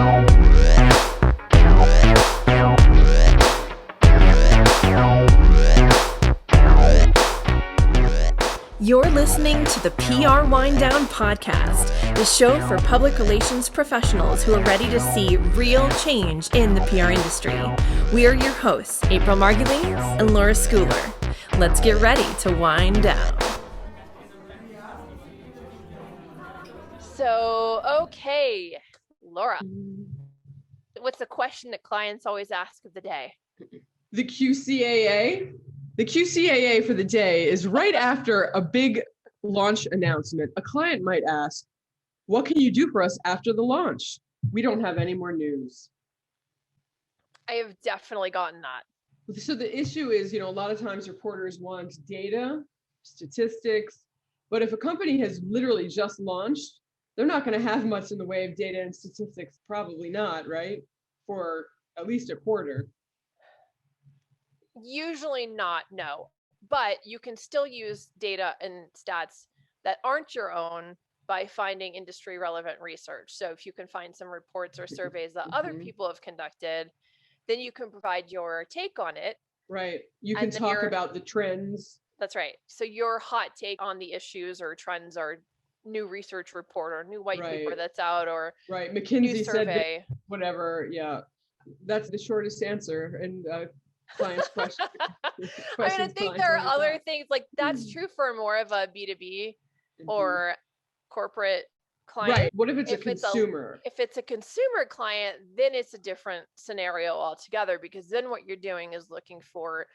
You're listening to the PR Wind Down Podcast, the show for public relations professionals who are ready to see real change in the PR industry. We are your hosts, April Margulies and Laura Schooler. Let's get ready to wind down. So, okay, Laura, what's the question that clients always ask of the day? The QCAA? The QCAA for the day is right after a big launch announcement. A client might ask, what can you do for us after the launch? We don't have any more news. I have definitely gotten that. So the issue is, a lot of times reporters want data, statistics, but if a company has literally just launched, they're not going to have much in the way of data and statistics, probably not, right? For at least a quarter. Usually not, no. But you can still use data and stats that aren't your own by finding industry relevant research. So if you can find some reports or surveys that other people have conducted, then you can provide your take on it. Right. You can talk about the trends. That's right. So your hot take on the issues or trends or new research report or new white paper that's out or McKinsey survey. Said whatever. Yeah. That's the shortest answer. And clients' questions. I think there are other things like that's true for more of a B2B or corporate client. Right. What if it's a consumer? If it's a consumer client, then it's a different scenario altogether, because then what you're doing is looking for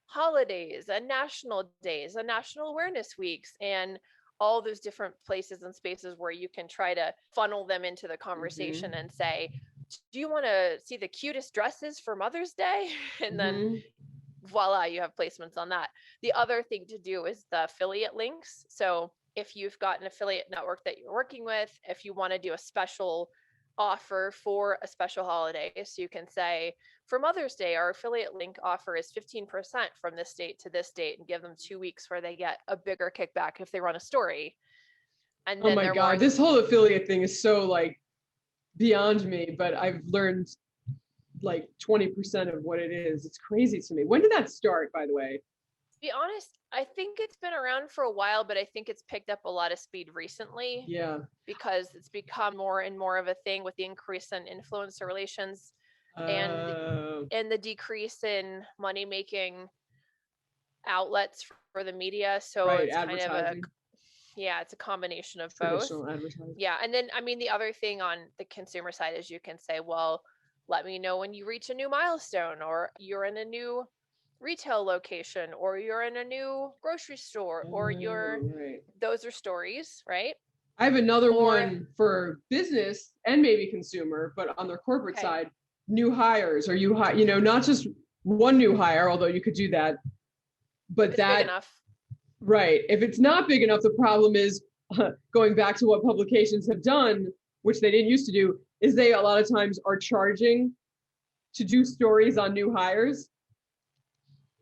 holidays and national days and national awareness weeks and all those different places and spaces where you can try to funnel them into the conversation and say, do you want to see the cutest dresses for Mother's Day? And then voila, you have placements on that. The other thing to do is the affiliate links. So if you've got an affiliate network that you're working with, if you want to do a special offer for a special holiday, so you can say, for Mother's Day, our affiliate link offer is 15% from this date to this date, and give them 2 weeks where they get a bigger kickback if they run a story. And then oh my God, this whole affiliate thing is so beyond me, but I've learned 20% of what it is. It's crazy to me. When did that start, by the way? To be honest, I think it's been around for a while, but I think it's picked up a lot of speed recently. Yeah. Because it's become more and more of a thing with the increase in influencer relations and the decrease in money making outlets for the media. So it's kind of it's a combination of both. Yeah. And then, the other thing on the consumer side is you can say, well, let me know when you reach a new milestone, or you're in a new retail location, or you're in a new grocery store, or those are stories, right? I have another one for business and maybe consumer, but on their corporate side, new hires, or not just one new hire, although you could do that, but big enough. Right. If it's not big enough, the problem is going back to what publications have done, which they didn't used to do, is they a lot of times are charging to do stories on new hires,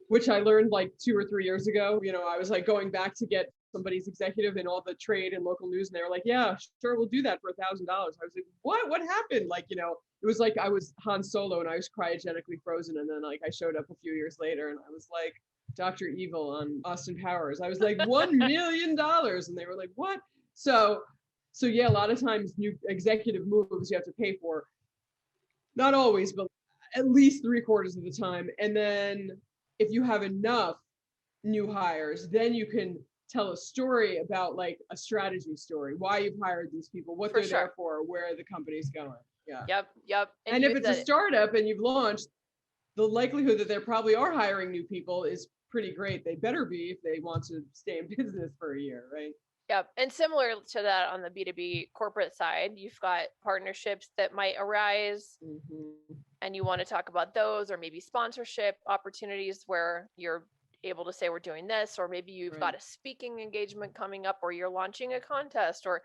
which I learned 2 or 3 years ago. I was going back to get somebody's executive in all the trade and local news, and they were like, yeah, sure, we'll do that for $1,000. I was like, what happened? It was like I was Han Solo and I was cryogenically frozen, and then I showed up a few years later and I was like Dr. Evil on Austin Powers. I was like, $1 million. And they were like, what? So yeah, a lot of times new executive moves you have to pay for. Not always, but at least 3/4 of the time. And then if you have enough new hires, then you can tell a story about a strategy story, why you've hired these people, what they're there for, where the company's going. Yeah. Yep. And if it's a startup and you've launched, the likelihood that there probably are hiring new people is pretty great. They better be if they want to stay in business for a year, right? Yep. And similar to that on the B2B corporate side, you've got partnerships that might arise and you want to talk about those, or maybe sponsorship opportunities where you're able to say we're doing this, or maybe you've got a speaking engagement coming up, or you're launching a contest, or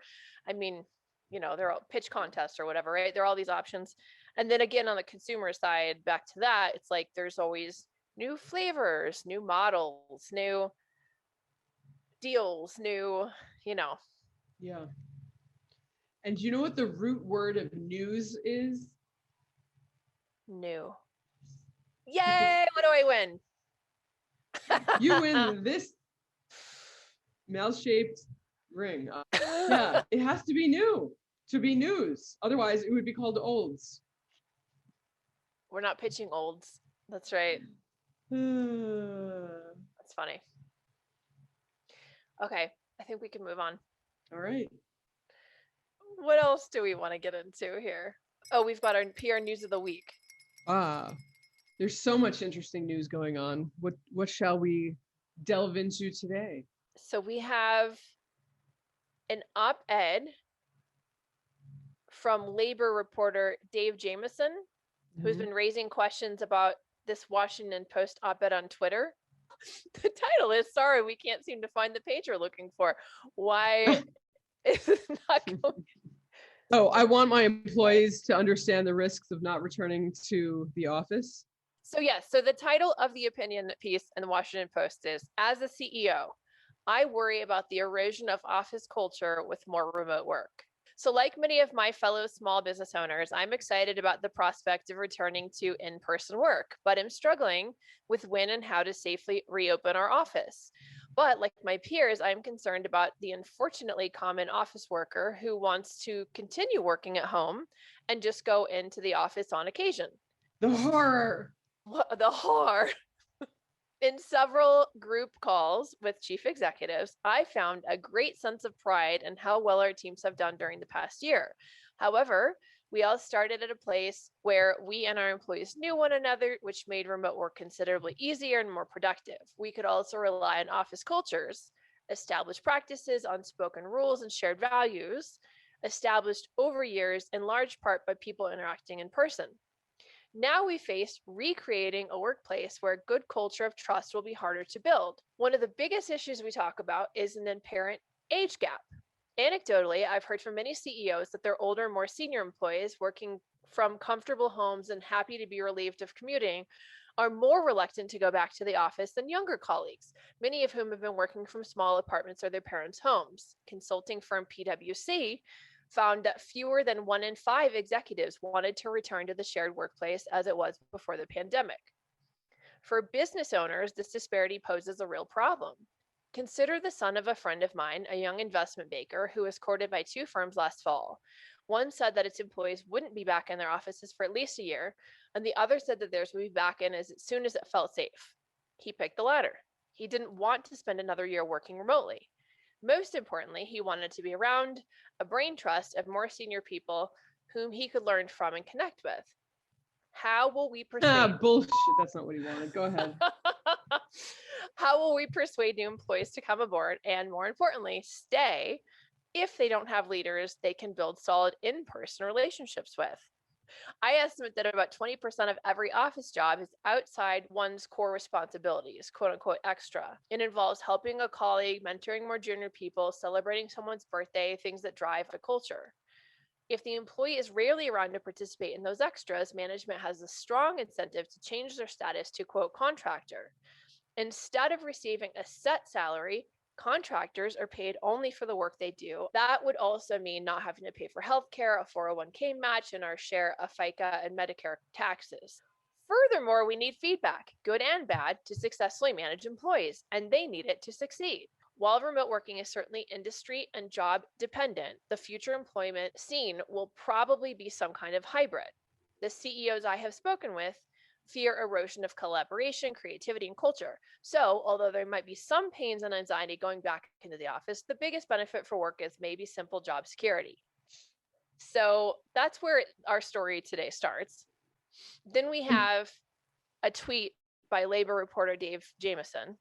they're all pitch contests or whatever, right? There are all these options. And then again, on the consumer side, back to that, it's there's always new flavors, new models, new deals, new. Yeah. And do you know what the root word of news is? New. Yay! What do I win? You win this mouse-shaped ring. Yeah, it has to be new to be news. Otherwise, it would be called olds. We're not pitching olds. That's right. That's funny. Okay, I think we can move on. All right. What else do we want to get into here? Oh, we've got our PR news of the week. There's so much interesting news going on. What shall we delve into today? So we have an op-ed from labor reporter Dave Jamieson, who's been raising questions about this Washington Post op-ed on Twitter. The title is, sorry, we can't seem to find the page we're looking for. Why is it not going? Oh, I want my employees to understand the risks of not returning to the office. So yes, so the title of the opinion piece in the Washington Post is, as a CEO, I worry about the erosion of office culture with more remote work. So like many of my fellow small business owners, I'm excited about the prospect of returning to in-person work, but I'm struggling with when and how to safely reopen our office. But like my peers, I'm concerned about the unfortunately common office worker who wants to continue working at home and just go into the office on occasion. The horror. The horror. In several group calls with chief executives, I found a great sense of pride in how well our teams have done during the past year. However, we all started at a place where we and our employees knew one another, which made remote work considerably easier and more productive. We could also rely on office cultures, established practices, unspoken rules, and shared values, established over years in large part by people interacting in person. Now we face recreating a workplace where a good culture of trust will be harder to build. One of the biggest issues we talk about is an apparent age gap. Anecdotally, I've heard from many CEOs that their older, more senior employees working from comfortable homes and happy to be relieved of commuting are more reluctant to go back to the office than younger colleagues, many of whom have been working from small apartments or their parents' homes. Consulting firm PwC found that fewer than 1 in 5 executives wanted to return to the shared workplace as it was before the pandemic. For business owners, this disparity poses a real problem. Consider the son of a friend of mine, a young investment banker who was courted by 2 firms last fall. One said that its employees wouldn't be back in their offices for at least a year, and the other said that theirs would be back in as soon as it felt safe. He picked the latter. He didn't want to spend another year working remotely. Most importantly, he wanted to be around a brain trust of more senior people whom he could learn from and connect with. How will we persuade? Bullshit. That's not what he wanted. Go ahead. How will we persuade new employees to come aboard and, more importantly, stay if they don't have leaders they can build solid in-person relationships with? I estimate that about 20% of every office job is outside one's core responsibilities, quote unquote extra. It involves helping a colleague, mentoring more junior people, celebrating someone's birthday, things that drive the culture. If the employee is rarely around to participate in those extras, management has a strong incentive to change their status to quote contractor. Instead of receiving a set salary, contractors are paid only for the work they do. That would also mean not having to pay for healthcare, a 401k match, and our share of FICA and Medicare taxes. Furthermore, we need feedback, good and bad, to successfully manage employees, and they need it to succeed. While remote working is certainly industry and job dependent, the future employment scene will probably be some kind of hybrid. The CEOs I have spoken with fear erosion of collaboration, creativity, and culture. So, although there might be some pains and anxiety going back into the office, the biggest benefit for work is maybe simple job security. So that's where our story today starts. Then we have a tweet by labor reporter Dave Jamieson.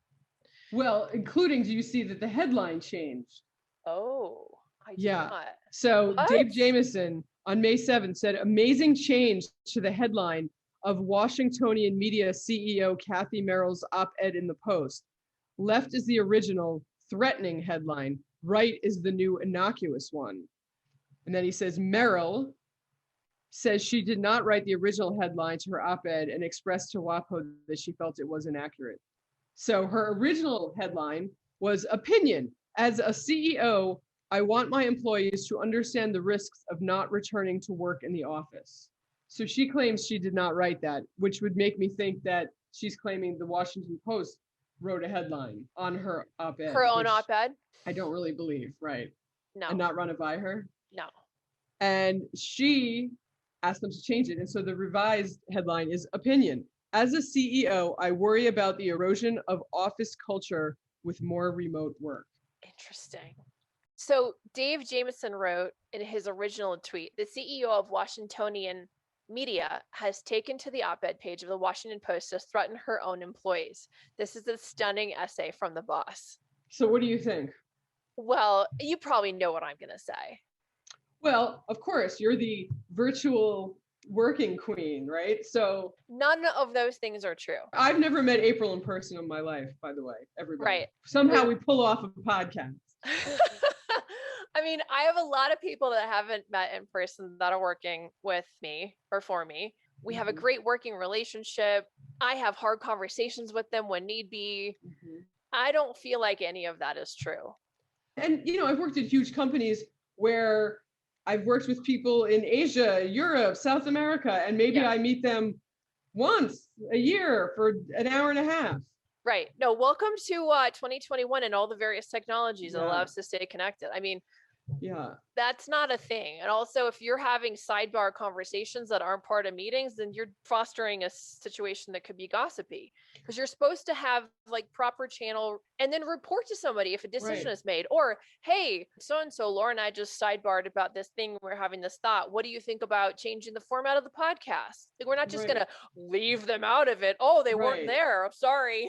Well, including, do you see that the headline changed? Oh, I did Yeah. not. So What? Dave Jamieson on May 7th said, amazing change to the headline of Washingtonian media CEO Kathy Merrill's op-ed in the Post. Left is the original threatening headline. Right is the new innocuous one. And then he says, Merrill says she did not write the original headline to her op-ed and expressed to WAPO that she felt it was inaccurate. So her original headline was opinion. As a CEO I want my employees to understand the risks of not returning to work in the office. So she claims she did not write that, which would make me think that she's claiming the Washington Post wrote a headline on her op-ed, Her own which op-ed? I don't really believe, right? And No, not run it by her. no. And she asked them to change it. And so the revised headline is opinion. As a CEO, I worry about the erosion of office culture with more remote work. Interesting. So Dave Jameson wrote in his original tweet, the CEO of Washingtonian Media has taken to the op-ed page of the Washington Post to threaten her own employees. This is a stunning essay from the boss. So what do you think? Well, you probably know what I'm going to say. Well, of course, you're the virtual working queen, right? So none of those things are true. I've never met April in person in my life, by the way, everybody. Right. Somehow we pull off a podcast. I mean, I have a lot of people that I haven't met in person that are working with me or for me. We have a great working relationship. I have hard conversations with them when need be. I don't feel like any of that is true. And, you know, I've worked at huge companies where I've worked with people in Asia, Europe, South America, and maybe I meet them once a year for an hour and a half. Right. No, welcome to 2021 and all the various technologies that allow us to stay connected. I mean, that's not a thing. And also, if you're having sidebar conversations that aren't part of meetings, then you're fostering a situation that could be gossipy, because you're supposed to have like proper channel and then report to somebody if a decision is made. Or, hey, so-and-so, Laura and I just sidebarred about this thing. We're having this thought. What do you think about changing the format of the podcast? Like, we're not just going to leave them out of it. Oh, they weren't there. I'm sorry.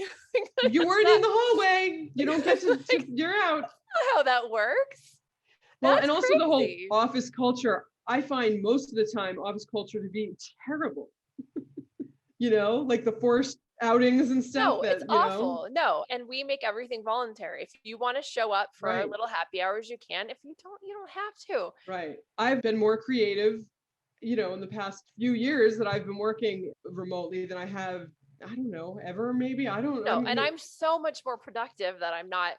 You weren't in the hallway. You don't get to, you're out. That's not how that works. Well, and also the whole office culture, I find most of the time office culture to be terrible. You know, like the forced outings and stuff. No, it's awful. No, and we make everything voluntary. If you want to show up for a little happy hours, you can. If you don't, you don't have to. Right. I've been more creative, you know, in the past few years that I've been working remotely than I have, I don't know, ever maybe. I don't know. No, and I'm so much more productive that I'm not,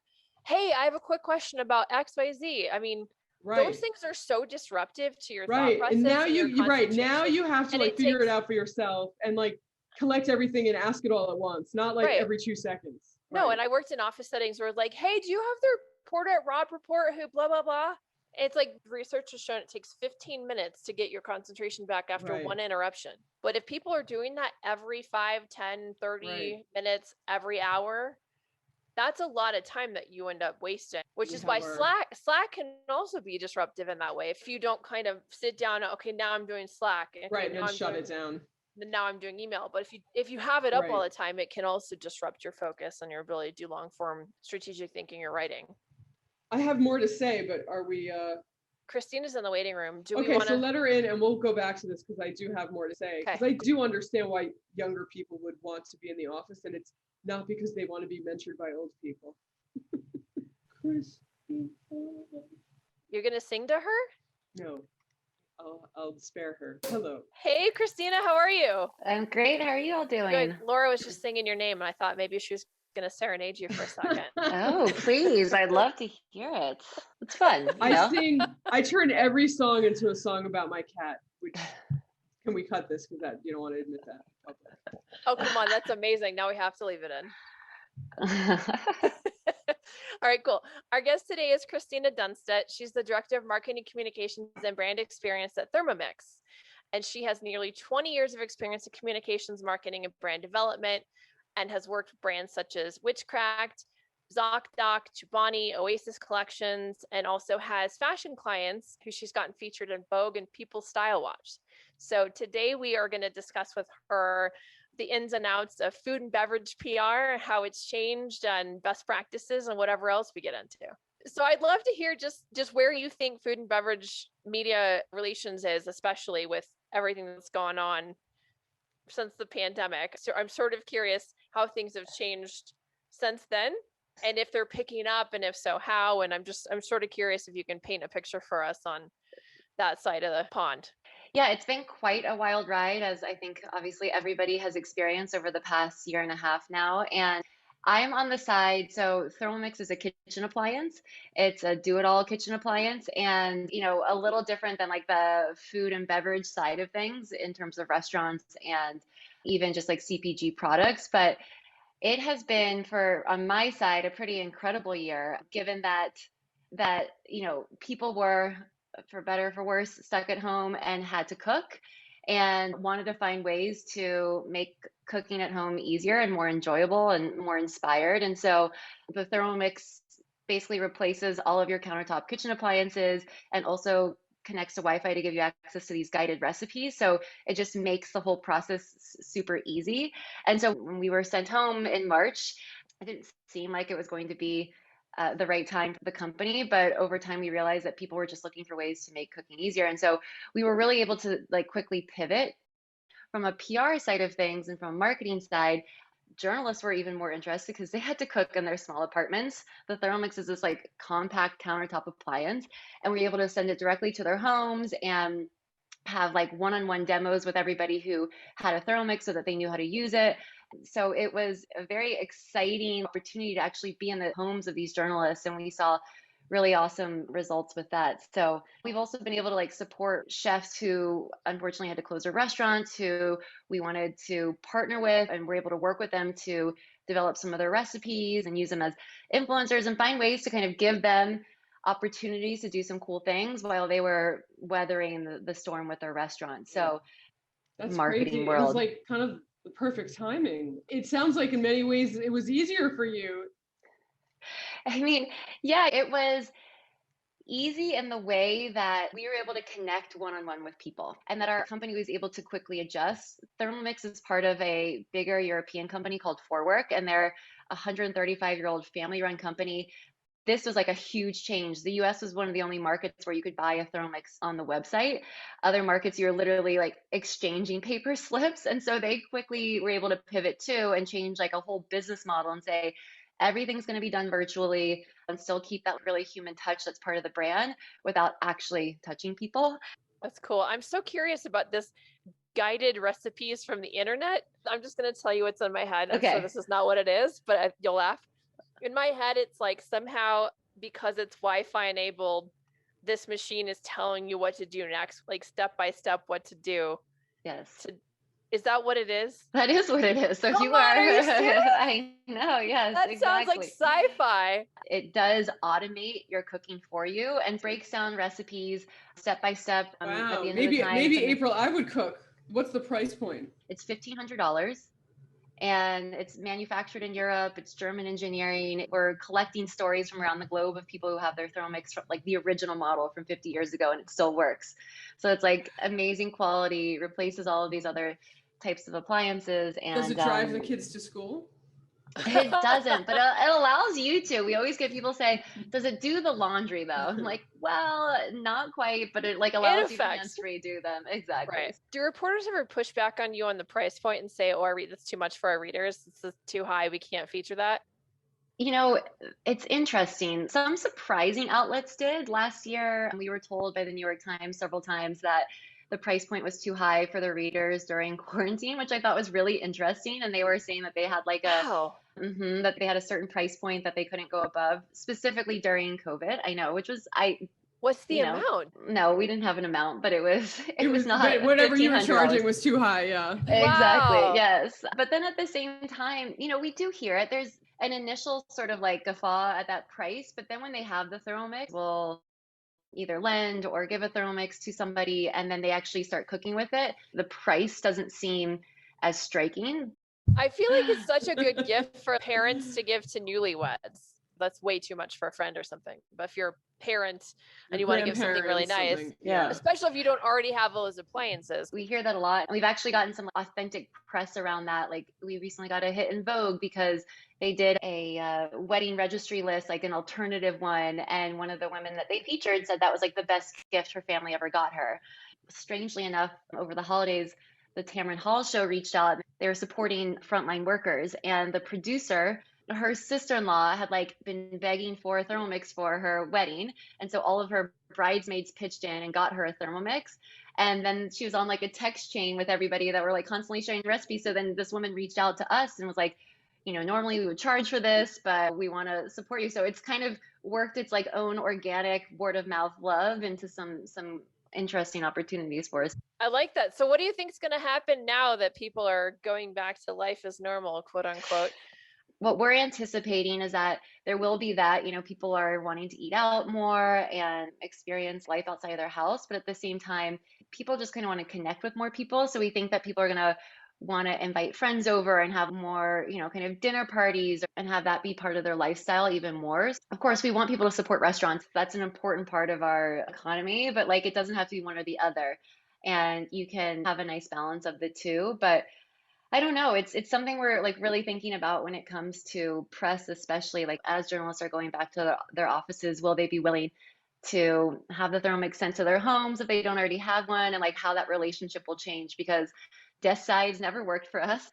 hey, I have a quick question about XYZ. I mean, those things are so disruptive to your thought process. And now now you have to like figure it out for yourself and like collect everything and ask it all at once, not like every 2 seconds. No, and I worked in office settings where it's like, hey, do you have the reporter at Rob report who blah, blah, blah? It's like research has shown it takes 15 minutes to get your concentration back after one interruption. But if people are doing that every 5, 10, 30 minutes every hour, that's a lot of time that you end up wasting, which is why Slack can also be disruptive in that way. If you don't kind of sit down, okay, now I'm doing Slack. Okay, and then shut it down. Now I'm doing email. But if you have it up all the time, it can also disrupt your focus and your ability to do long form strategic thinking or writing. I have more to say, but are we Christina's in the waiting room. So let her in and we'll go back to this because I do have more to say. Because I do understand why younger people would want to be in the office, and it's not because they want to be mentored by old people. You're gonna sing to her? No, I'll spare her. Hello. Hey, Cristina, how are you? I'm great. How are you all doing? Good. Laura was just singing your name, and I thought maybe she was gonna serenade you for a second. Oh, please! I'd love to hear it. It's fun. I turn every song into a song about my cat. Which can we cut this because that you don't want to admit that? Okay. Oh, come on, that's amazing. Now we have to leave it in. All right, cool. Our guest today is Cristina Dennstedt. She's the Director of Marketing Communications and Brand Experience at Thermomix. And she has nearly 20 years of experience in communications, marketing, and brand development, and has worked with brands such as Witchcraft, ZocDoc, Chobani, Oasis Collections, and also has fashion clients who she's gotten featured in Vogue and People's Style Watch. So today we are going to discuss with her the ins and outs of food and beverage PR, how it's changed, and best practices, and whatever else we get into. So I'd love to hear just where you think food and beverage media relations is, especially with everything that's gone on since the pandemic. So I'm sort of curious how things have changed since then, and if they're picking up, and if so, how. And I'm sort of curious if you can paint a picture for us on that side of the pond. Yeah, it's been quite a wild ride, as I think obviously everybody has experienced over the past year and a half now. And I'm on the side. So Thermomix is a kitchen appliance. It's a do-it-all kitchen appliance, and a little different than like the food and beverage side of things in terms of restaurants and even just like CPG products. But it has been for on my side a pretty incredible year, given that people were, for better or for worse, stuck at home and had to cook and wanted to find ways to make cooking at home easier and more enjoyable and more inspired. And so the Thermomix basically replaces all of your countertop kitchen appliances and also connects to Wi-Fi to give you access to these guided recipes. So it just makes the whole process super easy. And so when we were sent home in March, it didn't seem like it was going to be the right time for the company, but over time we realized that people were just looking for ways to make cooking easier. And so we were really able to like quickly pivot from a PR side of things, and from a marketing side. Journalists were even more interested because they had to cook in their small apartments. The Thermomix is this like compact countertop appliance, and we were able to send it directly to their homes and have like one-on-one demos with everybody who had a Thermomix so that they knew how to use it. So it was a very exciting opportunity to actually be in the homes of these journalists, and we saw really awesome results with that. So we've also been able to like support chefs who unfortunately had to close their restaurants, who we wanted to partner with, and we're able to work with them to develop some of their recipes and use them as influencers and find ways to kind of give them opportunities to do some cool things while they were weathering the storm with their restaurant. So That's marketing crazy. It was world. like kind of the perfect timing. It sounds like in many ways it was easier for you. I mean, yeah, it was easy in the way that we were able to connect one-on-one with people and that our company was able to quickly adjust. Thermomix is part of a bigger European company called Forwork, and they're a 135-year-old family-run company. This was like a huge change. The US was one of the only markets where you could buy a Thermomix on the website. Other markets, you're literally like exchanging paper slips. And so they quickly were able to pivot too and change like a whole business model and say, everything's going to be done virtually and still keep that really human touch that's part of the brand without actually touching people. That's cool. I'm so curious about this guided recipes from the internet. I'm just going to tell you what's in my head. I'm sure Okay. this is not what it is, but you'll laugh. In my head, it's like somehow because it's Wi-Fi enabled, this machine is telling you what to do next, like step by step what to do. Yes. Is that what it is? That is what it is. So Come you on, are, are you serious? I know, yes, That sounds like exactly. sci-fi. It does automate your cooking for you and breaks down recipes step by step. At Wow. the end of the Maybe time, maybe April, I would cook. What's the price point? it's $1,500, and it's manufactured in Europe. It's German engineering. We're collecting stories from around the globe of people who have their Thermomix from like the original model from 50 years ago, and it still works. So it's like amazing quality, replaces all of these other types of appliances, Does and it drive the kids to school? it doesn't, but it allows you to. We always get people say, "Does it do the laundry though?" I'm like, "Well, not quite, but it like In allows you to effect. hands-free do them." Exactly. Right. Do reporters ever push back on you on the price point and say, "Oh, that's too much for our readers. This is too high. We can't feature that"? You know, it's interesting. Some surprising outlets did. Last year, we were told by the New York Times several times that the price point was too high for the readers during quarantine, which I thought was really interesting. And they were saying that they had like Wow. that they had a certain price point that they couldn't go above, specifically during COVID. I know, which was What's the you know, amount? no, we didn't have an amount, but it was it was not but whatever you were $1,500. charging was too high, yeah. Exactly, Wow. yes. But then at the same time, we do hear it. There's an initial sort of like guffaw at that price, but then when they have the Thermomix, we'll either lend or give a Thermomix to somebody, and then they actually start cooking with it. The price doesn't seem as striking. I feel like it's such a good gift for parents to give to newlyweds. That's way too much for a friend or something. But if you're a parent and you want to give something really nice, Yeah. especially if you don't already have those appliances. We hear that a lot. We've actually gotten some authentic press around that. Like we recently got a hit in Vogue because they did a wedding registry list, like an alternative one. And one of the women that they featured said that was like the best gift her family ever got her. Strangely enough, over the holidays, the Tamron Hall show reached out. They were supporting frontline workers, and the producer, her sister-in-law, had like been begging for a Thermomix for her wedding, and so all of her bridesmaids pitched in and got her a Thermomix. And then she was on like a text chain with everybody that were like constantly sharing recipes. So then this woman reached out to us and was like, normally we would charge for this, but we want to support you. So it's kind of worked its like own organic word of mouth love into some interesting opportunities for us. I like that. So what do you think is going to happen now that people are going back to life as normal, quote unquote? What we're anticipating is that there will be that, people are wanting to eat out more and experience life outside of their house, but at the same time, people just kind of want to connect with more people. So we think that people are going to want to invite friends over and have more, kind of dinner parties and have that be part of their lifestyle even more. Of course, we want people to support restaurants. That's an important part of our economy, but like it doesn't have to be one or the other. And you can have a nice balance of the two. But I don't know. It's something we're like really thinking about when it comes to press, especially like as journalists are going back to their offices, will they be willing to have the thermomix sent to their homes if they don't already have one, and like how that relationship will change, because desk sides never worked for us.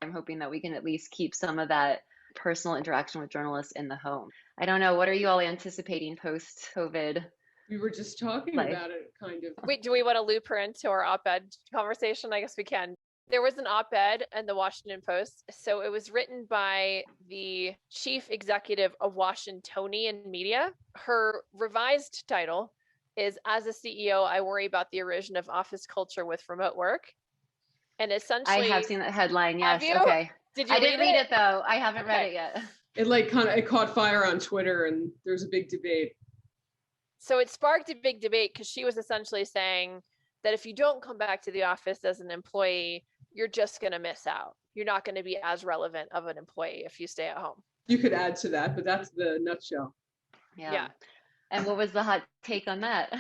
I'm hoping that we can at least keep some of that personal interaction with journalists in the home. I don't know. What are you all anticipating post COVID We were just talking life? about it, kind of. Wait, do we want to loop her into our op-ed conversation? I guess we can. There was an op-ed in the Washington Post. So it was written by the chief executive of Washingtonian Media. Her revised title is "As a CEO, I worry about the erosion of office culture with remote work." And I essentially, have seen that headline. have Yes. you? Okay. Did you I didn't read it though. I haven't read Okay. it yet. It caught fire on Twitter, and there's a big debate. So it sparked a big debate because she was essentially saying that if you don't come back to the office as an employee, you're just going to miss out. You're not going to be as relevant of an employee if you stay at home. You could add to that, but that's the nutshell. Yeah. And what was the hot take on that?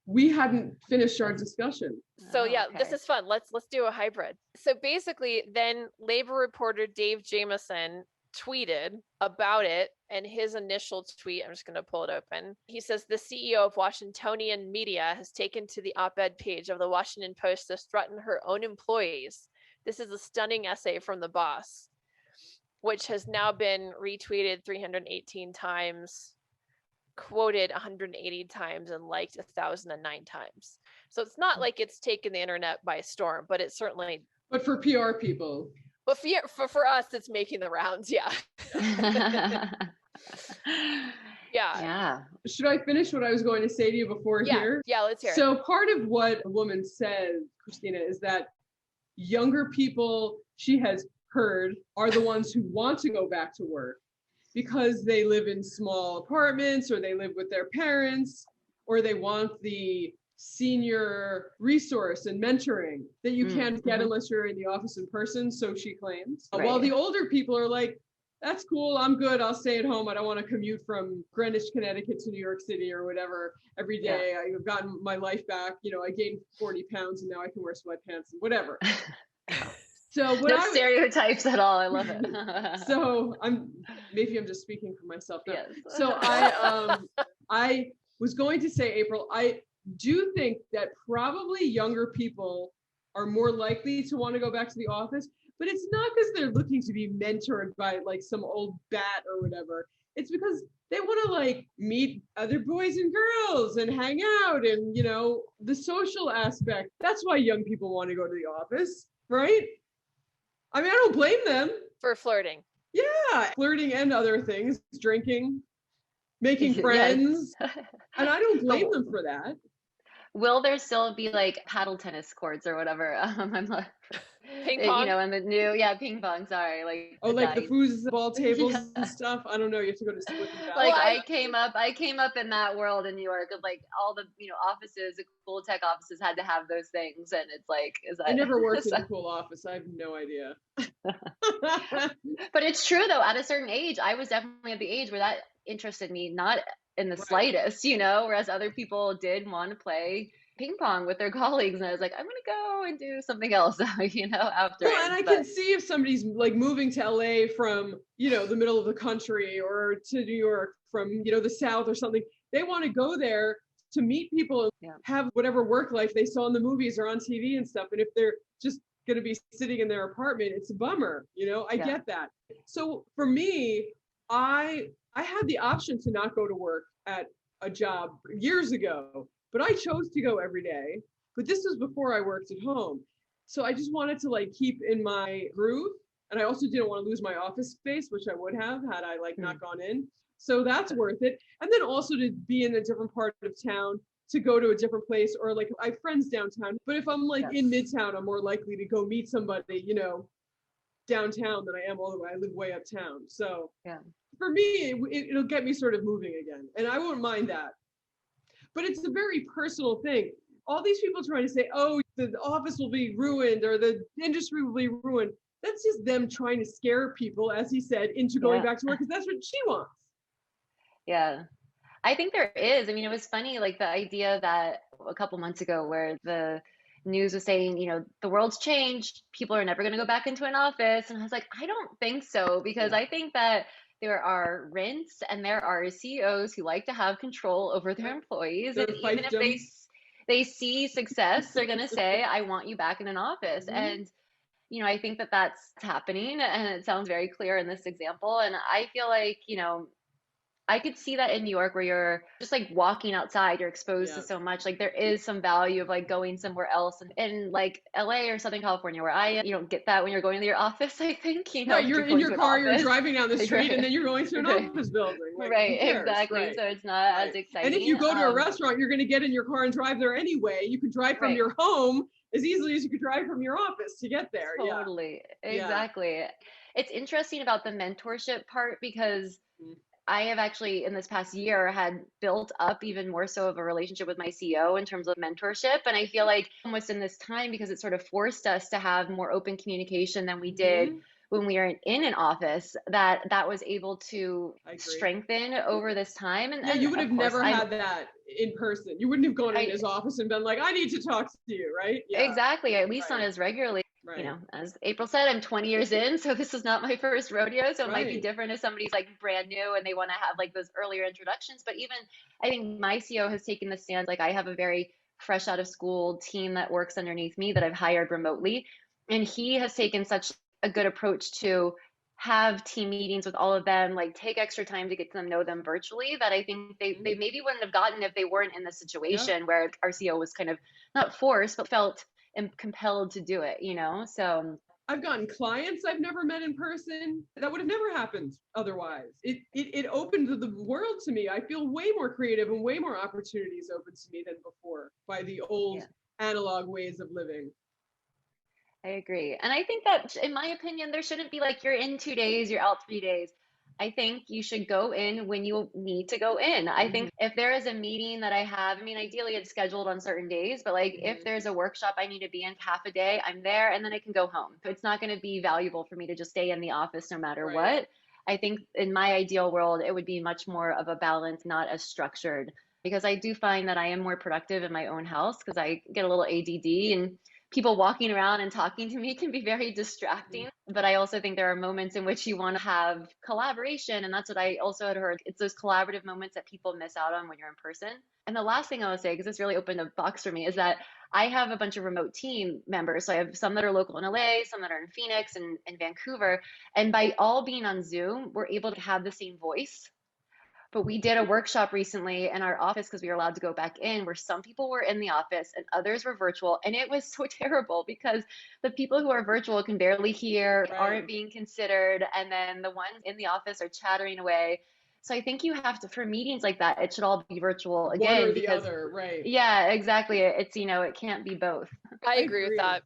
We hadn't finished our discussion. So yeah, okay. this is fun. Let's do a hybrid. So basically, then labor reporter Dave Jamieson tweeted about it, and his initial tweet, I'm just going to pull it open. He says the CEO of Washingtonian Media has taken to the op-ed page of the Washington Post to threaten her own employees. This is a stunning essay from the boss, which has now been retweeted 318 times, quoted 180 times, and liked 1,009 times. So it's not like it's taken the internet by storm, but it certainly. But for PR people. But for us, it's making the rounds. Yeah. Yeah. Should I finish what I was going to say to you before here? Yeah, let's hear it. So part of what a woman said, Cristina, is that younger people, she has heard, are the ones who want to go back to work because they live in small apartments, or they live with their parents, or they want the senior resource and mentoring that you can't get unless you're in the office in person, so she claims. Right. While the older people are like, that's cool, I'm good, I'll stay at home. I don't want to commute from Greenwich, Connecticut to New York City or whatever every day. Yeah. I've gotten my life back. I gained 40 pounds and now I can wear sweatpants and whatever. So what no stereotypes at all. I love it. So I'm just speaking for myself now. Yes. So I was going to say, April, I do think that probably younger people are more likely to want to go back to the office, but it's not because they're looking to be mentored by like some old bat or whatever. It's because they want to like meet other boys and girls and hang out and, the social aspect. That's why young people want to go to the office, right? I mean, I don't blame them. For flirting. Yeah, flirting and other things, drinking, making friends. Yes. And I don't blame them for that. Will there still be like paddle tennis courts or whatever? I'm not. Ping pong. And the new, ping pong. Sorry, like. Like the foosball tables and stuff. I don't know. You have to go to school. Like I came up in that world in New York of like all the offices, the cool tech offices had to have those things, and it's like, is that? I never worked in a cool office. I have no idea. But it's true though. At a certain age, I was definitely at the age where that interested me, not in the slightest, whereas other people did want to play ping pong with their colleagues, and I was like, I'm gonna go and do something else, after. Well, and I can see if somebody's like moving to LA from the middle of the country, or to New York from the South or something. They want to go there to meet people and have whatever work life they saw in the movies or on TV and stuff. And if they're just going to be sitting in their apartment, it's a bummer. I get that. So for me, I had the option to not go to work at a job years ago, but I chose to go every day. But this was before I worked at home. So I just wanted to like keep in my groove. And I also didn't want to lose my office space, which I would have had I like not gone in. So that's worth it. And then also to be in a different part of town, to go to a different place, or like I have friends downtown. But if I'm like in Midtown, I'm more likely to go meet somebody, you know, downtown than I am all the way. I live way uptown. So for me, it'll get me sort of moving again. And I won't mind that. But it's a very personal thing. All these people trying to say, oh, the office will be ruined or the industry will be ruined. That's just them trying to scare people, as he said, into going back to work, because that's what she wants. Yeah. I think there is. I mean, it was funny, like the idea that a couple months ago where the news was saying, you know, the world's changed, people are never going to go back into an office. And I was like, I don't think so, because I think that there are rents and there are CEOs who like to have control over their employees. And even if they see success, they're going to say, I want you back in an office. And you know, I think that that's happening, and it sounds very clear in this example. And I feel like, you know, I could see that in New York where you're just like walking outside, you're exposed to so much. Like there is some value of like going somewhere else. And in like LA or Southern California where I am, you don't get that when you're going to your office, I think, you know. Right, you're in your car, you're driving down the street, and then you're going to an office building. Like, right, exactly. So it's not as exciting. And if you go to a restaurant, you're going to get in your car and drive there anyway. You can drive from your home as easily as you could drive from your office to get there. Totally, exactly. It's interesting about the mentorship part because I have actually in this past year had built up even more so of a relationship with my CEO in terms of mentorship. And I feel like almost in this time, because it sort of forced us to have more open communication than we did when we were in an office, that was able to strengthen over this time. And you would have never had that in person. You wouldn't have gone in his office and been like, I need to talk to you, right? Exactly, at least not as regularly. You know, as April said, I'm 20 years in, so this is not my first rodeo. So it might be different if somebody's like brand new and they want to have like those earlier introductions. But even I think my CEO has taken the stance, like I have a very fresh out of school team that works underneath me that I've hired remotely. And he has taken such a good approach to have team meetings with all of them, like take extra time to get to know them virtually, that I think they maybe wouldn't have gotten if they weren't in the situation where our CEO was kind of not forced, but felt compelled to do it, you know? So I've gotten clients I've never met in person. That would have never happened otherwise. It opened the world to me. I feel way more creative and way more opportunities open to me than before by the old analog ways of living. I agree. And I think that, in my opinion, there shouldn't be like you're in 2 days, you're out 3 days. I think you should go in when you need to go in. I think if there is a meeting that I have, I mean, ideally it's scheduled on certain days, but like if there's a workshop I need to be in half a day, I'm there and then I can go home. It's not going to be valuable for me to just stay in the office no matter what. I think in my ideal world, it would be much more of a balance, not as structured, because I do find that I am more productive in my own house because I get a little ADD and people walking around and talking to me can be very distracting. But I also think there are moments in which you want to have collaboration. And that's what I also had heard. It's those collaborative moments that people miss out on when you're in person. And the last thing I would say, because this really opened a box for me, is that I have a bunch of remote team members. So I have some that are local in LA, some that are in Phoenix and Vancouver. And by all being on Zoom, we're able to have the same voice. But we did a workshop recently in our office because we were allowed to go back in, where some people were in the office and others were virtual. And it was so terrible because the people who are virtual can barely hear, aren't being considered. And then the ones in the office are chattering away. So I think you have to, for meetings like that, it should all be virtual again. One or the other, right. Yeah, exactly. It's, you know, it can't be both. I agree with that.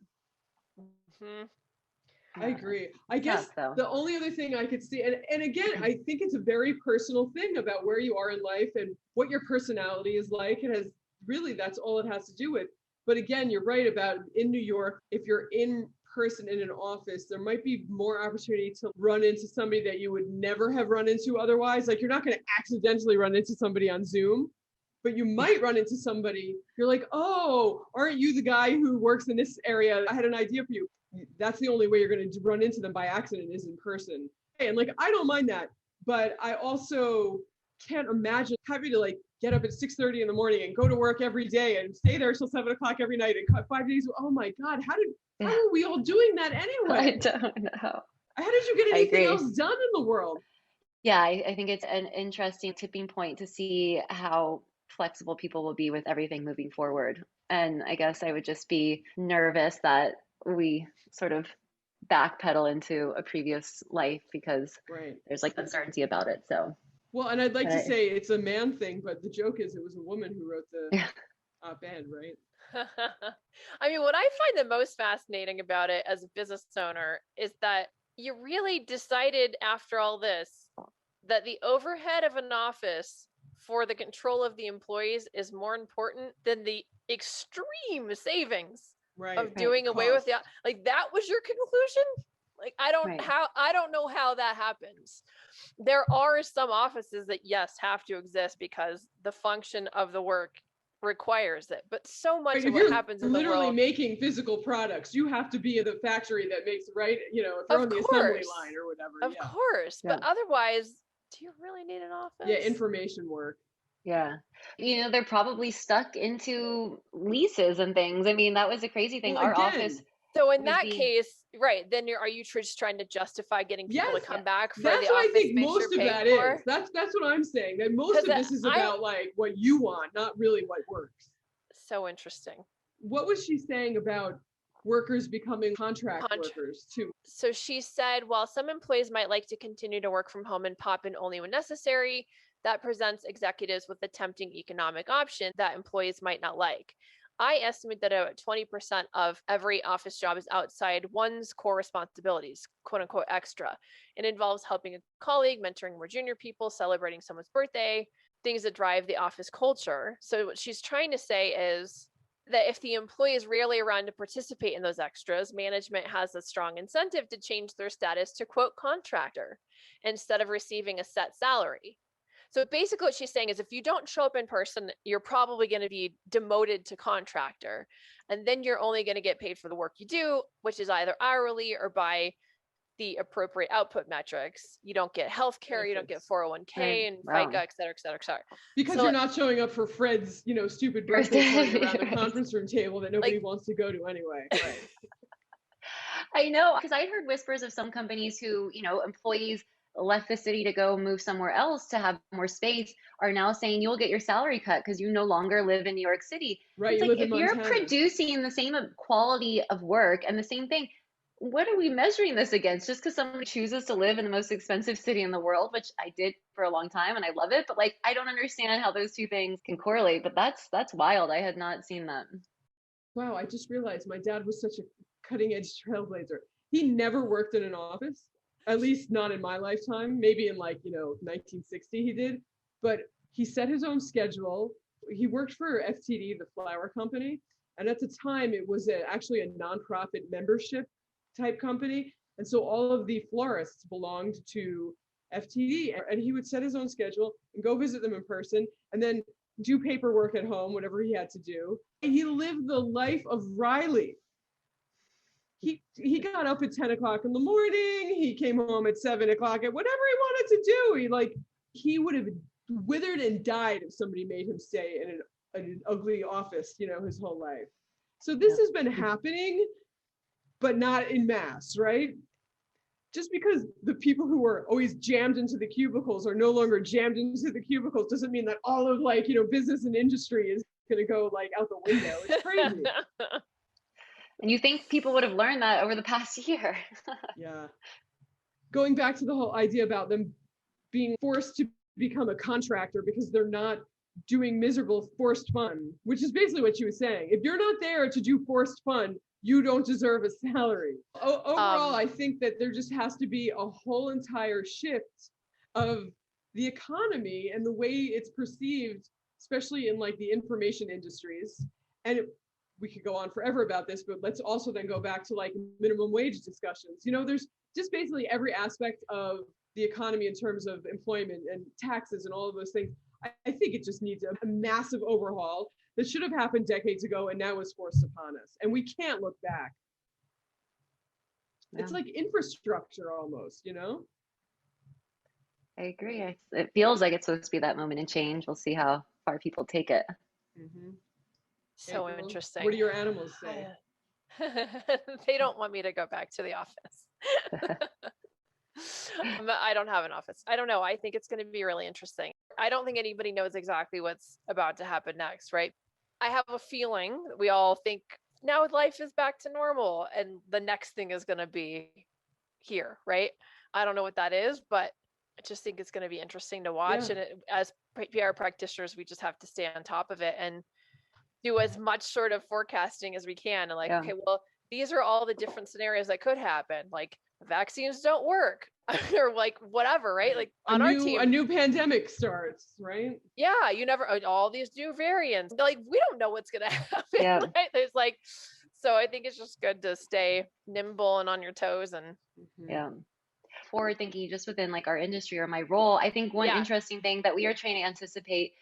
I agree. I guess the only other thing I could see, and again, I think it's a very personal thing about where you are in life and what your personality is like. It has really, that's all it has to do with. But again, you're right about in New York, if you're in person in an office, there might be more opportunity to run into somebody that you would never have run into otherwise. Like you're not going to accidentally run into somebody on Zoom, but you might run into somebody. You're like, oh, aren't you the guy who works in this area? I had an idea for you. That's the only way you're going to run into them by accident is in person. And like, I don't mind that, but I also can't imagine having to like get up at 6:30 in the morning and go to work every day and stay there till 7 o'clock every night and cut 5 days. Oh my God, how are we all doing that anyway? I don't know. How did you get anything else done in the world? Yeah, I think it's an interesting tipping point to see how flexible people will be with everything moving forward. And I guess I would just be nervous that we sort of backpedal into a previous life because Right. there's like uncertainty about it. So, Well, and I'd like to but say it's a man thing, but the joke is it was a woman who wrote the yeah, op-ed, right? I mean, what I find the most fascinating about it as a business owner is that you really decided after all this that the overhead of an office for the control of the employees is more important than the extreme savings Right. of right, doing away with Cost. the, like, that was your conclusion? Like, right. I don't know how that happens. There are some offices that, yes, have to exist because the function of the work requires it, but so much Right. of If what you're happens in the literally world, making physical products, you have to be in the factory that makes, right? You know, if you're of on the assembly course, line or whatever. of Yeah. course, Yeah. but otherwise, do you really need an Yeah. office? Information work. Yeah. They're probably stuck into leases and things. I mean, that was a crazy thing. Well, Our office again, So in was that being, case, right, then are you just trying to justify getting people to yes, yeah, come back for that's the what I office think space you're most of paying that is. for? That's what I'm saying. That most Because of this is I'm about like what you want, not really what works. so interesting. What was she saying about workers becoming contract Contra- workers too? So she said, while some employees might like to continue to work from home and pop in only when necessary, that presents executives with a tempting economic option that employees might not like. I estimate that about 20% of every office job is outside one's core responsibilities, quote unquote extra. It involves helping a colleague, mentoring more junior people, celebrating someone's birthday, things that drive the office culture. So what she's trying to say is that if the employee is rarely around to participate in those extras, management has a strong incentive to change their status to quote contractor instead of receiving a set salary. So basically, what she's saying is if you don't show up in person, you're probably going to be demoted to contractor. And then you're only going to get paid for the work you do, which is either hourly or by the appropriate output metrics. You don't get health care, you don't get Benefits. 401k right. and FICA, Wow. et cetera, et cetera, et cetera. Because So, you're not showing up for Fred's, stupid birthday party Birthday, around the right. conference room table that nobody like, wants to go to anyway. Right. I know, because I heard whispers of some companies who, employees left the city to go move somewhere else to have more space are now saying you'll get your salary cut because you no longer live in New York City. Right. It's You like live in if you're Montana. producing the same quality of work and the same thing, what are we measuring this against? Just because somebody chooses to live in the most expensive city in the world, which I did for a long time and I love it, but like I don't understand how those two things can correlate. But that's wild. I had not seen that. Wow, I just realized my dad was such a cutting edge trailblazer. He never worked in an office, at least not in my lifetime. Maybe in 1960 he did, but he set his own schedule. He worked for FTD, the flower company, and at the time it was actually a nonprofit membership type company, and so all of the florists belonged to FTD, and he would set his own schedule and go visit them in person, and then do paperwork at home, whatever he had to do. He lived the life of Riley. He got up at 10 o'clock in the morning. He came home at 7 o'clock at whatever he wanted to do. He would have withered and died if somebody made him stay in an ugly office, his whole life. So this Yeah. has been happening, but not in mass, right? Just because the people who were always jammed into the cubicles are no longer jammed into the cubicles doesn't mean that all of business and industry is going to go out the window. It's crazy. And you think people would have learned that over the past year. Yeah. Going back to the whole idea about them being forced to become a contractor because they're not doing miserable forced fun, which is basically what she was saying. If you're not there to do forced fun, you don't deserve a salary. Overall, I think that there just has to be a whole entire shift of the economy and the way it's perceived, especially in the information industries. And we could go on forever about this, but let's also then go back to minimum wage discussions. There's just basically every aspect of the economy in terms of employment and taxes and all of those things. I think it just needs a massive overhaul that should have happened decades ago and now is forced upon us. And we can't look back. Yeah, It's like infrastructure almost, I agree. It feels like it's supposed to be that moment in change. We'll see how far people take it. Mm-hmm. So Animals? interesting. What do your animals say? They don't want me to go back to the office. I don't have an office. I don't know. I think it's going to be really interesting. I don't think anybody knows exactly what's about to happen next, right? I have a feeling that we all think now life is back to normal and the next thing is going to be here, right? I don't know what that is, but I just think it's going to be interesting to watch. Yeah. And as PR practitioners, we just have to stay on top of it and do as much sort of forecasting as we can. And like, Yeah. okay, well, these are all the different scenarios that could happen. Like vaccines don't work or like whatever, right? Like on our team, a new pandemic starts, right? yeah, you never, all these new variants. Like, we don't know what's going to happen. Yeah. Right? There's like, so I think it's just good to stay nimble and on your toes and Yeah. Forward thinking just within like our industry or my role, I think one yeah. interesting thing that we are trying to anticipate,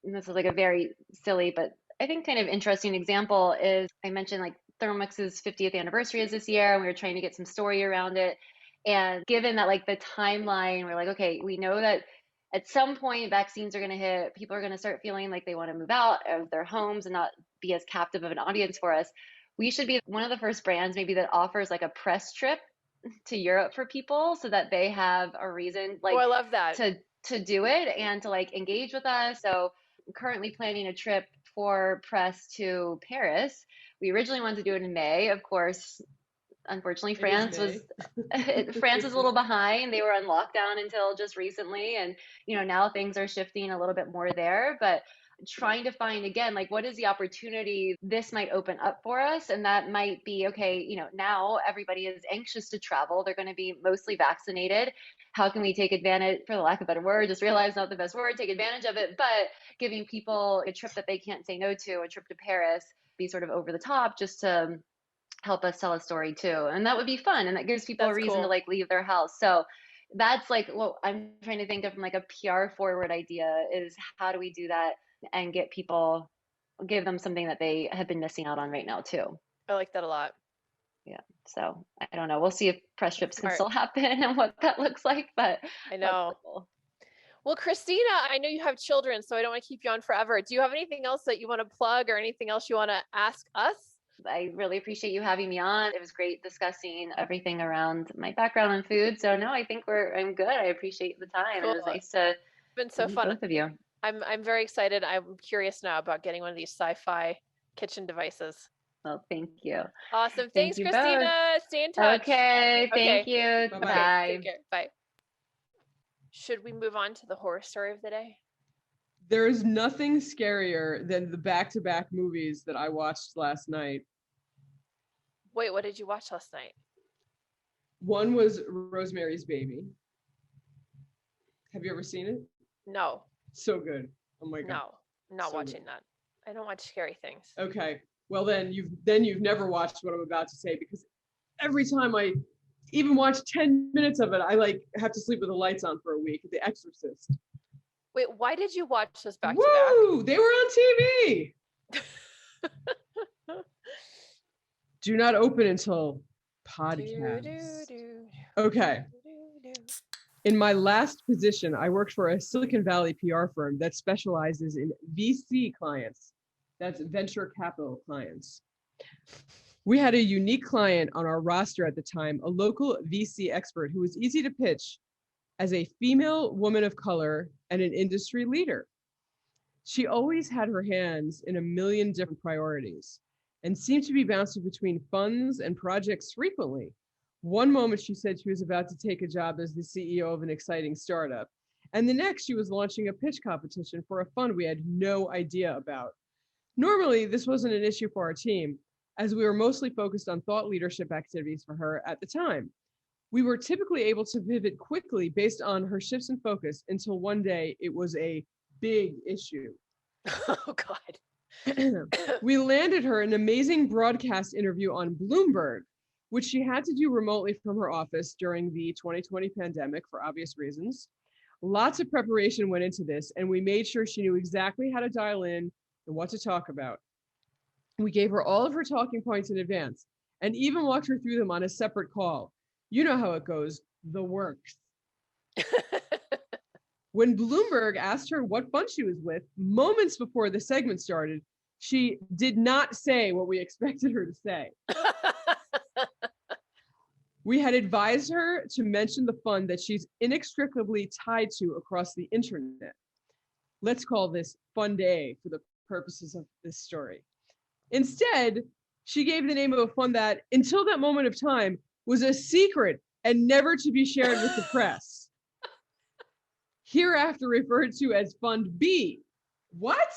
and this is like a very silly, but I think kind of interesting example is I mentioned like Thermomix's 50th anniversary is this year, and we were trying to get some story around it. And given that like the timeline, we're like, okay, we know that at some point vaccines are going to hit, people are going to start feeling like they want to move out of their homes and not be as captive of an audience for us. We should be one of the first brands maybe that offers like a press trip to Europe for people so that they have a reason Oh, like I love that. to do it and to like engage with us. So I'm currently planning a trip for press to Paris. We originally wanted to do it in May. Of course, unfortunately, France was a little behind. They were on lockdown until just recently, and now things are shifting a little bit more there. But trying to find again, like what is the opportunity this might open up for us, and that might be okay. Now everybody is anxious to travel. They're going to be mostly vaccinated. How can we take advantage, for the lack of a better word, just realize not the best word, take advantage of it, but giving people a trip that they can't say no to, a trip to Paris, be sort of over the top just to help us tell a story too. And that would be fun. And that gives people a reason to like leave their house. So that's like what I'm trying to think of from like a PR forward idea is how do we do that and get people, give them something that they have been missing out on right now too. I like that a lot. Yeah. So I don't know. We'll see if press trips can still happen and what that looks like, but I know. cool. Well, Cristina, I know you have children, so I don't want to keep you on forever. Do you have anything else that you want to plug or anything else you want to ask us? I really appreciate you having me on. It was great discussing everything around my background in food. So no, I think I'm good. I appreciate the time. Cool. It was nice to been so meet fun. both of you. I'm very excited. I'm curious now about getting one of these sci-fi kitchen devices. Well, thank you. Awesome. Thanks, you Cristina. both. Stay in touch. Okay. Thank you. Bye-bye. Bye. Take care. Bye. Should we move on to the horror story of the day? There is nothing scarier than the back-to-back movies that I watched last night. Wait, what did you watch last night? One was Rosemary's Baby. Have you ever seen it? No. So good. Oh my God. No, I'm not So watching good. that. I don't watch scary things. Okay. Well, then you've never watched what I'm about to say, because every time I even watch 10 minutes of it, I like have to sleep with the lights on for a week. The Exorcist. Wait, why did you watch this back to Woo! They were on TV. Do not open until podcasts. Okay. In my last position, I worked for a Silicon Valley PR firm that specializes in VC clients. That's venture capital clients. We had a unique client on our roster at the time, a local VC expert who was easy to pitch as a female woman of color and an industry leader. She always had her hands in a million different priorities and seemed to be bouncing between funds and projects frequently. One moment she said she was about to take a job as the CEO of an exciting startup, and the next she was launching a pitch competition for a fund we had no idea about. Normally, this wasn't an issue for our team, as we were mostly focused on thought leadership activities for her at the time. We were typically able to pivot quickly based on her shifts in focus until one day it was a big issue. Oh, God. We landed her an amazing broadcast interview on Bloomberg, which she had to do remotely from her office during the 2020 pandemic for obvious reasons. Lots of preparation went into this, and we made sure she knew exactly how to dial in and what to talk about. We gave her all of her talking points in advance and even walked her through them on a separate call. You know how it goes, the works. When Bloomberg asked her what fund she was with, moments before the segment started, she did not say what we expected her to say. We had advised her to mention the fund that she's inextricably tied to across the internet. Let's call this Fund A for the purposes of this story. Instead, She gave the name of a fund that, until that moment of time, was a secret and never to be shared with the press. Hereafter referred to as Fund B. What?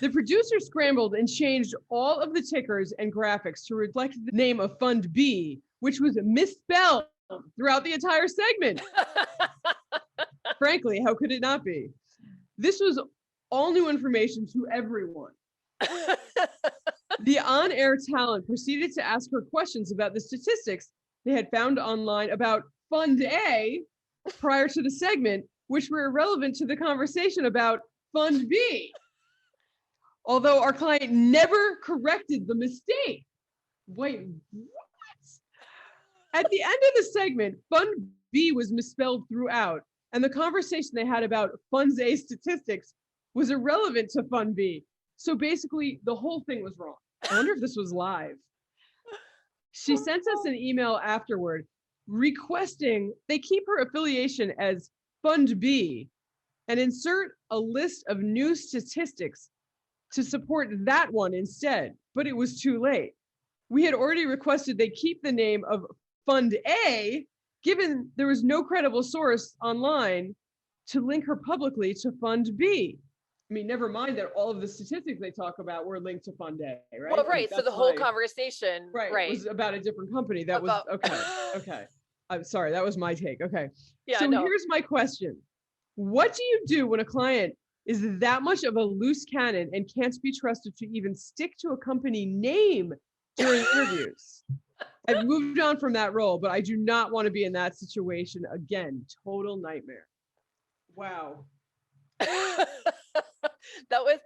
The producer scrambled and changed all of the tickers and graphics to reflect the name of Fund B, which was misspelled throughout the entire segment. Frankly, how could it not be? This was all new information to everyone. The on-air talent proceeded to ask her questions about the statistics they had found online about Fund A prior to the segment, which were irrelevant to the conversation about Fund B. Although our client never corrected the mistake. Wait, what? At the end of the segment, Fund B was misspelled throughout, and the conversation they had about Fund A statistics was irrelevant to Fund B. So basically, the whole thing was wrong. I wonder if this was live. She sent us an email afterward requesting they keep her affiliation as Fund B and insert a list of new statistics to support that one instead, but it was too late. We had already requested they keep the name of Fund A, given there was no credible source online to link her publicly to Fund B. I mean, never mind that all of the statistics they talk about were linked to Fund A, right? Well, right. So the whole conversation, right, was about a different company. That was okay. Okay. I'm sorry. That was my take. Okay. Yeah. So here's my question. What do you do when a client is that much of a loose cannon and can't be trusted to even stick to a company name during interviews? I've moved on from that role, but I do not want to be in that situation again. Total nightmare. Wow. That was,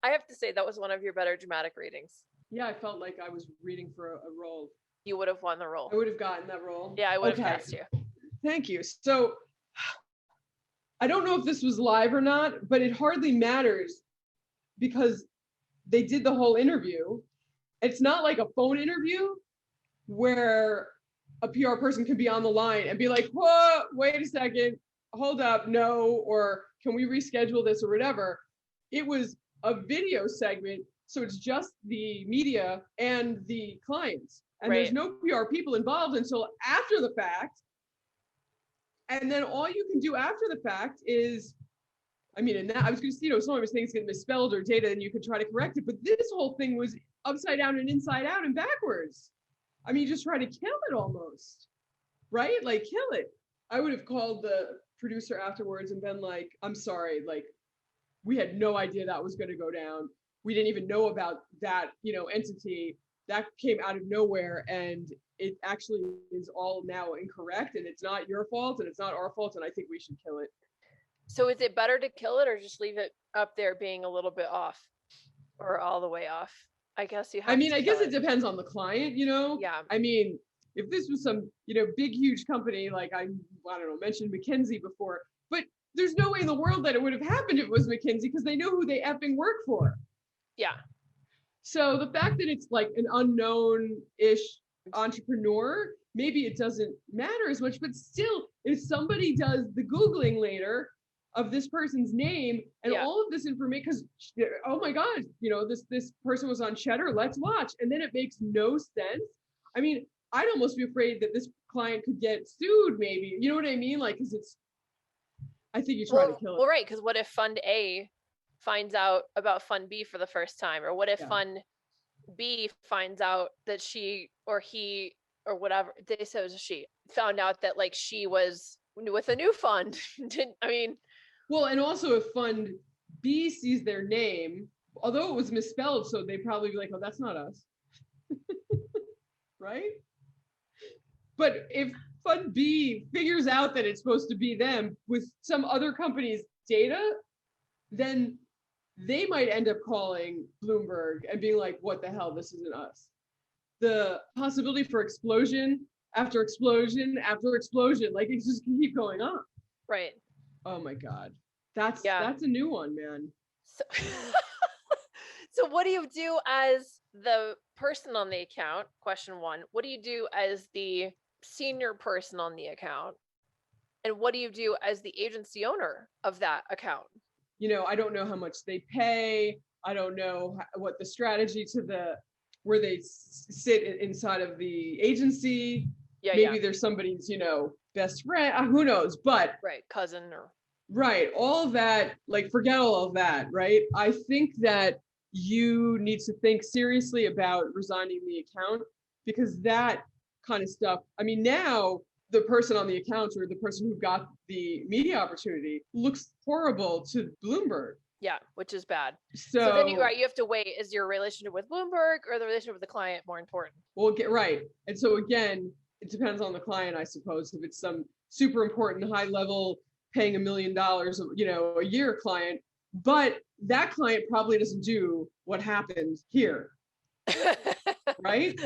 I have to say, that was one of your better dramatic readings. Yeah, I felt like I was reading for a role. You would have won the role. I would have gotten that role. Yeah, I would have cast you. Thank you. So I don't know if this was live or not, but it hardly matters because they did the whole interview. It's not like a phone interview where a PR person can be on the line and be like, whoa, wait a second, hold up, no, or can we reschedule this or whatever. It was a video segment, so it's just the media and the clients. And there's no PR people involved until after the fact. And then all you can do after the fact is, I mean, and that, I was going to see, some of those things get misspelled or data and you can try to correct it, but this whole thing was upside down and inside out and backwards. I mean, you just try to kill it almost, right? Like kill it. I would have called the producer afterwards and been like, I'm sorry, like we had no idea that was going to go down. We didn't even know about that, entity that came out of nowhere. And it actually is all now incorrect and it's not your fault and it's not our fault. And I think we should kill it. So is it better to kill it or just leave it up there being a little bit off or all the way off? I guess you have I guess it depends on the client, Yeah. I mean, if this was some, big, huge company, like I don't know, mentioned McKinsey before, but there's no way in the world that it would have happened if it was McKinsey because they know who they effing work for. Yeah. So the fact that it's like an unknown-ish entrepreneur, maybe it doesn't matter as much, but still, if somebody does the Googling later of this person's name and all of this information, because, oh my God, this person was on Cheddar, let's watch. And then it makes no sense. I mean, I'd almost be afraid that this client could get sued maybe, you know what I mean? Like, because I think you try to kill it. Well, right, because what if Fund A finds out about Fund B for the first time? Or what if Fund B finds out that she or he or whatever, they said it was she, found out that like she was with a new fund? Well, and also if Fund B sees their name, although it was misspelled, so they probably be like, oh, that's not us. Right? But if Fund B figures out that it's supposed to be them with some other company's data, then they might end up calling Bloomberg and being like, what the hell, this isn't us. The possibility for explosion after explosion after explosion, like it just can keep going on. Right. Oh my God. That's a new one, man. So what do you do as the person on the account? Question one. What do you do as the senior person on the account? And what do you do as the agency owner of that account? I don't know how much they pay. I don't know what the strategy to the where they sit inside of the agency. Yeah, Maybe yeah. there's somebody's, best friend, who knows, but Right, cousin or right, all of that, like forget all of that, right? I think that you need to think seriously about resigning the account, because that kind of stuff, I mean, now the person on the account or the person who got the media opportunity looks horrible to Bloomberg. yeah, which is bad. So then you So, have to weigh, is your relationship with Bloomberg or the relationship with the client more important? we'll get right. And so again, it depends on the client, I suppose. If it's some super important, high level, paying $1 million, a year client, but that client probably doesn't do what happened here, right?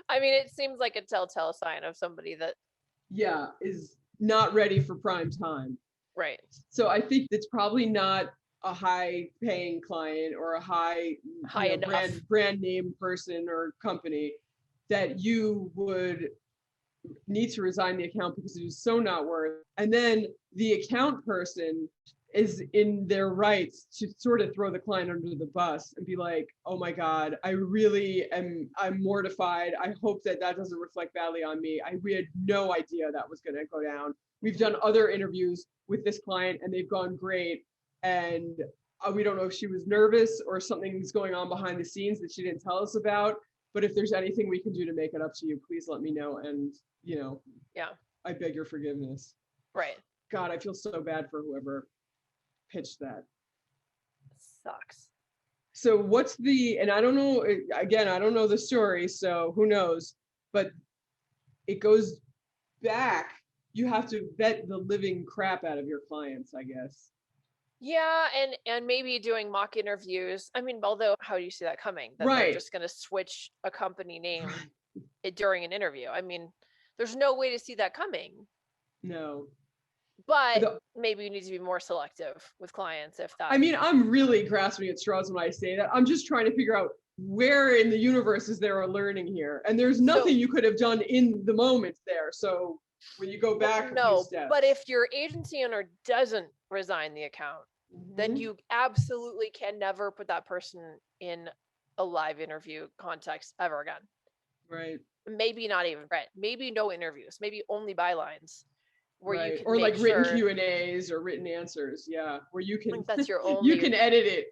I mean, it seems like a telltale sign of somebody that, Yeah, is not ready for prime time. right. So I think it's probably not a high paying client or a high enough. brand name person or company that you would need to resign the account because it is so not worth. And then the account person is in their rights to sort of throw the client under the bus and be like, oh my God, I'm mortified. I hope that doesn't reflect badly on me. We had no idea that was going to go down. We've done other interviews with this client and they've gone great. And we don't know if she was nervous or something's going on behind the scenes that she didn't tell us about. But if there's anything we can do to make it up to you, please let me know. And, yeah, I beg your forgiveness. right. God, I feel so bad for whoever pitched that. Sucks. So and I don't know, again, I don't know the story, so who knows, but it goes back. You have to vet the living crap out of your clients, I guess. Yeah, and maybe doing mock interviews. I mean, although how do you see that coming? That they're Right. just going to switch a company name during an interview. I mean, there's no way to see that coming. No. But maybe you need to be more selective with clients if that. I mean, I'm really grasping at straws when I say that. I'm just trying to figure out where in the universe is there a learning here? And there's nothing you could have done in the moment there. So when you go back a few steps. But if your agency owner doesn't resign the account, then you absolutely can never put that person in a live interview context ever again. Right. Maybe not even, right? Maybe no interviews, maybe only bylines. Where you can or like written Q&As or written answers, yeah, where you can that's your only, you can edit it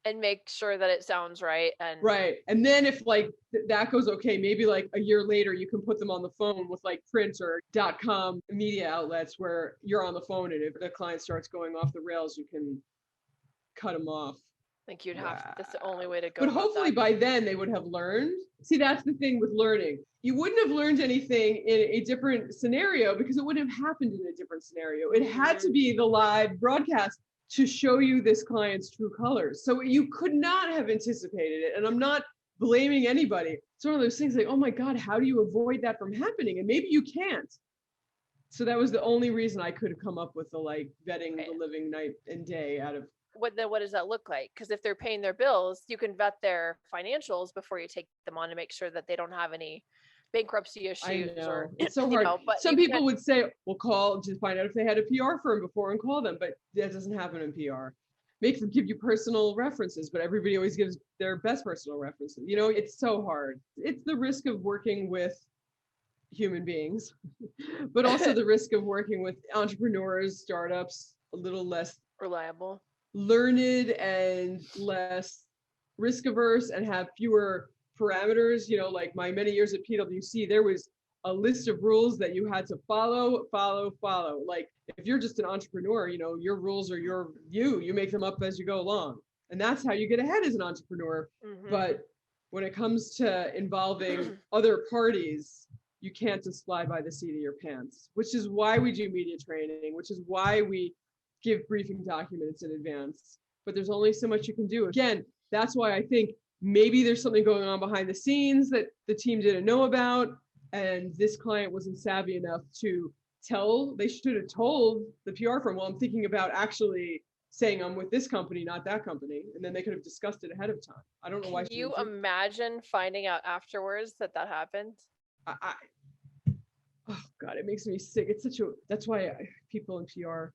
and make sure that it sounds right. And right, and then if like that goes okay, maybe like a year later you can put them on the phone with like print or .com media outlets where you're on the phone, and if the client starts going off the rails, you can cut them off. I think you'd have that's the only way to go. But hopefully by then they would have learned. See, that's the thing with learning. You wouldn't have learned anything in a different scenario because it wouldn't have happened in a different scenario. It had to be the live broadcast to show you this client's true colors. So you could not have anticipated it. And I'm not blaming anybody. It's one of those things like, oh my God, how do you avoid that from happening? And maybe you can't. So that was the only reason I could have come up with the like vetting the living night and day out of. What does that look like? Because if they're paying their bills, you can vet their financials before you take them on to make sure that they don't have any bankruptcy issues. I know. Or it's so hard. But some people would say, well, call to find out if they had a PR firm before and call them, but that doesn't happen in PR. Make them give you personal references, but everybody always gives their best personal references. It's so hard. It's the risk of working with human beings, but also the risk of working with entrepreneurs, startups, a little less reliable, learned, and less risk averse, and have fewer parameters. Like my many years at PwC, there was a list of rules that you had to follow. Like if you're just an entrepreneur, your rules are you make them up as you go along. And that's how you get ahead as an entrepreneur. But when it comes to involving other parties, you can't just fly by the seat of your pants, which is why we do media training, which is why we give briefing documents in advance. But there's only so much you can do. Again, that's why I think maybe there's something going on behind the scenes that the team didn't know about, and this client wasn't savvy enough to tell. They should have told the PR firm, well, I'm thinking about actually saying I'm with this company, not that company, and then they could have discussed it ahead of time. I don't know why. Can you imagine finding out afterwards that happened? Oh God, it makes me sick. That's why people in PR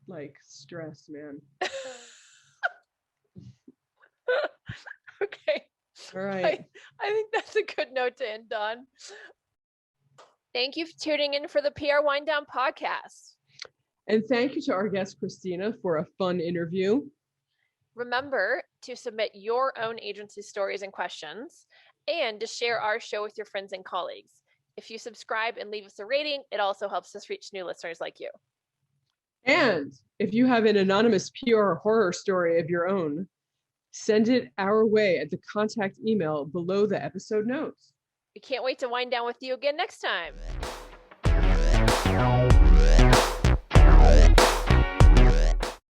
like stress, man. Okay. All right. I think that's a good note to end on. Thank you for tuning in for the PR Wind Down podcast. And thank you to our guest, Cristina, for a fun interview. Remember to submit your own agency stories and questions, and to share our show with your friends and colleagues. If you subscribe and leave us a rating, it also helps us reach new listeners like you. And if you have an anonymous PR horror story of your own, send it our way at the contact email below the episode notes. We can't wait to wind down with you again next time.